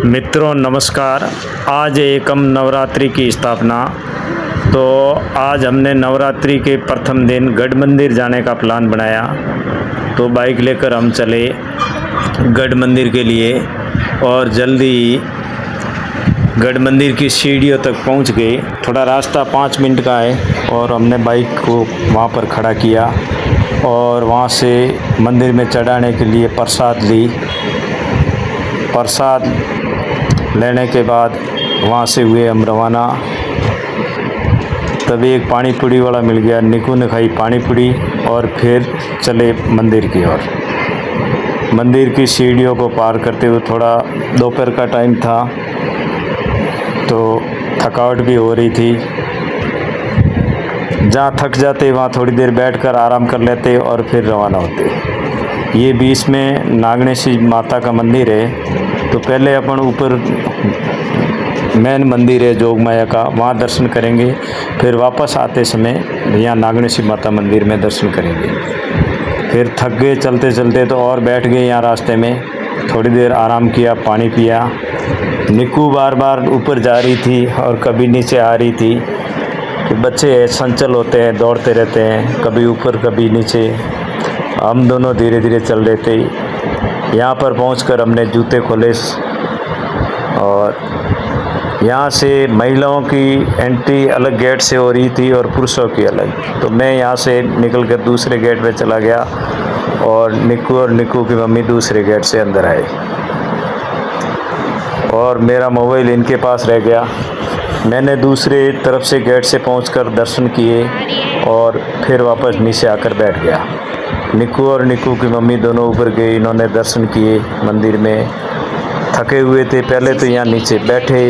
मित्रों नमस्कार। आज एकम नवरात्रि की स्थापना। तो आज हमने नवरात्रि के प्रथम दिन गढ़ मंदिर जाने का प्लान बनाया। तो बाइक लेकर हम चले गढ़ मंदिर के लिए और जल्दी ही गढ़ मंदिर की सीढ़ियों तक पहुंच गए। थोड़ा रास्ता 5 मिनट का है और हमने बाइक को वहां पर खड़ा किया और वहां से मंदिर में चढ़ाने के लिए प्रसाद ली। प्रसाद लेने के बाद वहाँ से हुए हम रवाना। तभी एक पानी पूड़ी वाला मिल गया, निकू ने खाई पानी पूड़ी और फिर चले मंदिर की ओर। मंदिर की सीढ़ियों को पार करते हुए थोड़ा दोपहर का टाइम था तो थकावट भी हो रही थी। जहाँ थक जाते वहाँ थोड़ी देर बैठकर आराम कर लेते और फिर रवाना होते। ये बीच में नागणेशी माता का मंदिर है। तो पहले अपन ऊपर मेन मंदिर है जोगमाया का, वहाँ दर्शन करेंगे। फिर वापस आते समय यहाँ नागणेशी माता मंदिर में दर्शन करेंगे। फिर थक गए चलते चलते तो और बैठ गए यहाँ रास्ते में, थोड़ी देर आराम किया, पानी पिया। निक्कू बार बार ऊपर जा रही थी और कभी नीचे आ रही थी कि बच्चे संचल होते हैं, दौड़ते रहते हैं, कभी ऊपर कभी नीचे। हम दोनों धीरे धीरे चल रहे थे। यहाँ पर पहुंचकर हमने जूते खोले और यहाँ से महिलाओं की एंट्री अलग गेट से हो रही थी और पुरुषों की अलग। तो मैं यहाँ से निकल कर दूसरे गेट पे चला गया और निक्कू की मम्मी दूसरे गेट से अंदर आए और मेरा मोबाइल इनके पास रह गया। मैंने दूसरे तरफ से गेट से पहुंचकर दर्शन किए और फिर वापस नीचे आकर बैठ गया। निक्कू की मम्मी दोनों ऊपर गए, इन्होंने दर्शन किए मंदिर में। थके हुए थे, पहले तो यहाँ नीचे बैठे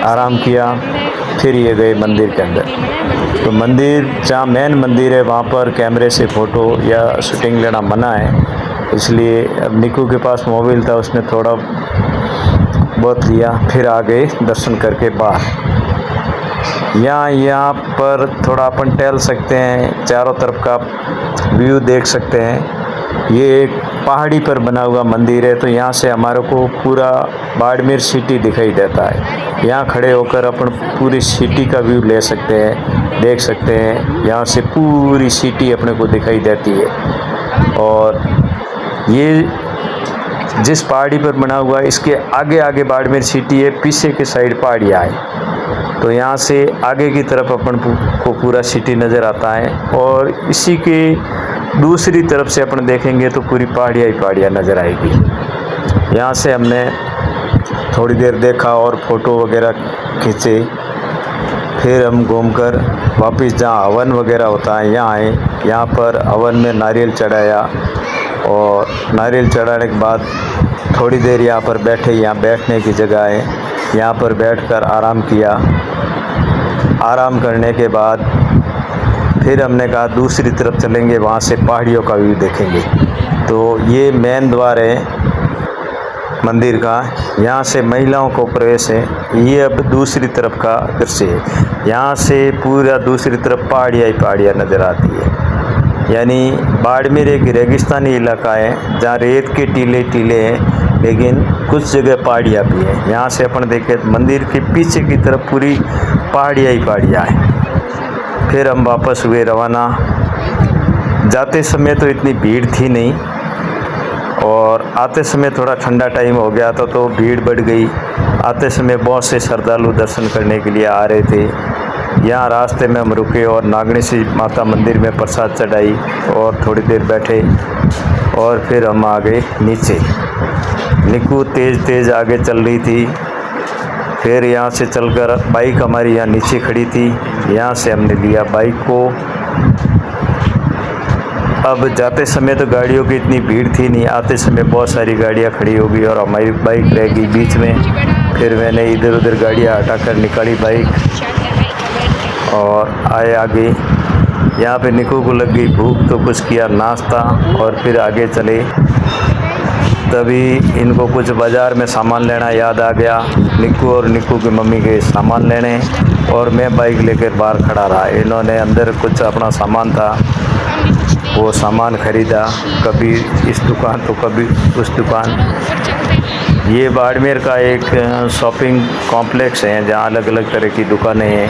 आराम किया, फिर ये गए मंदिर के अंदर। तो मंदिर जहाँ मेन मंदिर है वहाँ पर कैमरे से फ़ोटो या शूटिंग लेना मना है, इसलिए अब निक्कू के पास मोबाइल था, उसने थोड़ा बहुत लिया। फिर आ गए दर्शन करके बाहर। यहाँ पर थोड़ा अपन टहल सकते हैं, चारों तरफ का व्यू देख सकते हैं। ये एक पहाड़ी पर बना हुआ मंदिर है, तो यहाँ से हमारे को पूरा बाड़मेर सिटी दिखाई देता है। यहाँ खड़े होकर अपन पूरी सिटी का व्यू ले सकते हैं, देख सकते हैं। यहाँ से पूरी सिटी अपने को दिखाई देती है। और ये जिस पहाड़ी पर बना हुआ है इसके आगे आगे बाड़मेर सिटी है, पीछे के साइड पहाड़ियाँ है। तो यहाँ से आगे की तरफ अपन को पूरा सिटी नज़र आता है और इसी के दूसरी तरफ से अपन देखेंगे तो पूरी पहाड़ियाँ ही पहाड़ियाँ नज़र आएगी। यहाँ से हमने थोड़ी देर देखा और फ़ोटो वगैरह खींचे। फिर हम घूमकर वापस जहाँ हवन वगैरह होता है यहाँ आए। यहाँ पर हवन में नारियल चढ़ाया और नारियल चढ़ाने के बाद थोड़ी देर यहाँ पर बैठे। यहाँ बैठने की जगह है, यहाँ पर बैठकर आराम किया। आराम करने के बाद फिर हमने कहा दूसरी तरफ चलेंगे, वहाँ से पहाड़ियों का व्यू देखेंगे। तो ये मेन द्वार है मंदिर का, यहाँ से महिलाओं को प्रवेश है। ये अब दूसरी तरफ का दृश्य है। यहाँ से पूरा दूसरी तरफ पहाड़ियाँ ही पहाड़ियाँ नज़र आती है। यानी बाड़मेर एक रेगिस्तानी इलाका है जहाँ रेत के टीले टीले हैं, लेकिन कुछ जगह पहाड़ियाँ भी हैं। यहाँ से अपन देखें मंदिर के पीछे की तरफ पूरी पहाड़ियाँ ही पहाड़ियाँ हैं। फिर हम वापस हुए रवाना। जाते समय तो इतनी भीड़ थी नहीं और आते समय थोड़ा ठंडा टाइम हो गया था तो भीड़ बढ़ गई। आते समय बहुत से श्रद्धालु दर्शन करने के लिए आ रहे थे। यहाँ रास्ते में हम रुके और नागणेशी माता मंदिर में प्रसाद चढ़ाई और थोड़ी देर बैठे और फिर हम आ गए नीचे। निक्कू तेज़ आगे चल रही थी। फिर यहाँ से चलकर बाइक हमारी यहाँ नीचे खड़ी थी, यहाँ से हमने लिया बाइक को। अब जाते समय तो गाड़ियों की इतनी भीड़ थी नहीं, आते समय बहुत सारी गाड़ियाँ खड़ी हो गई और हमारी बाइक रह गई बीच में। फिर मैंने इधर उधर गाड़ियाँ हटाकर निकाली बाइक और आए आगे। यहाँ पे निक्कू को लग गई भूख तो कुछ किया नाश्ता और फिर आगे चले। तभी इनको कुछ बाज़ार में सामान लेना याद आ गया। निक्कू और निक्कू की मम्मी के सामान लेने और मैं बाइक लेकर बाहर खड़ा रहा। इन्होंने अंदर कुछ अपना सामान था वो सामान ख़रीदा, कभी इस दुकान तो कभी उस दुकान। ये बाड़मेर का एक शॉपिंग कॉम्प्लेक्स है जहाँ अलग अलग तरह की दुकानें हैं।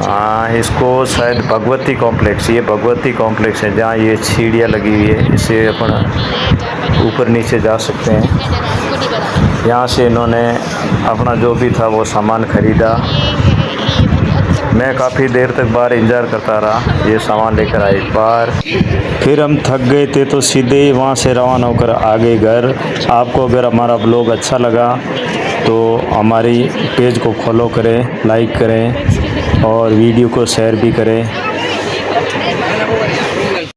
हाँ, इसको शायद भगवती कॉम्प्लेक्स, ये भगवती कॉम्प्लेक्स है जहाँ ये सीढ़ियाँ लगी हुई है, इससे अपन ऊपर नीचे जा सकते हैं। यहाँ से इन्होंने अपना जो भी था वो सामान खरीदा। मैं काफ़ी देर तक बाहर इंतज़ार करता रहा, ये सामान लेकर आए बाहर। फिर हम थक गए थे तो सीधे ही वहाँ से रवाना होकर आ गए घर। आपको अगर हमारा ब्लॉग अच्छा लगा तो हमारी पेज को फॉलो करें, लाइक करें और वीडियो को शेयर भी करें।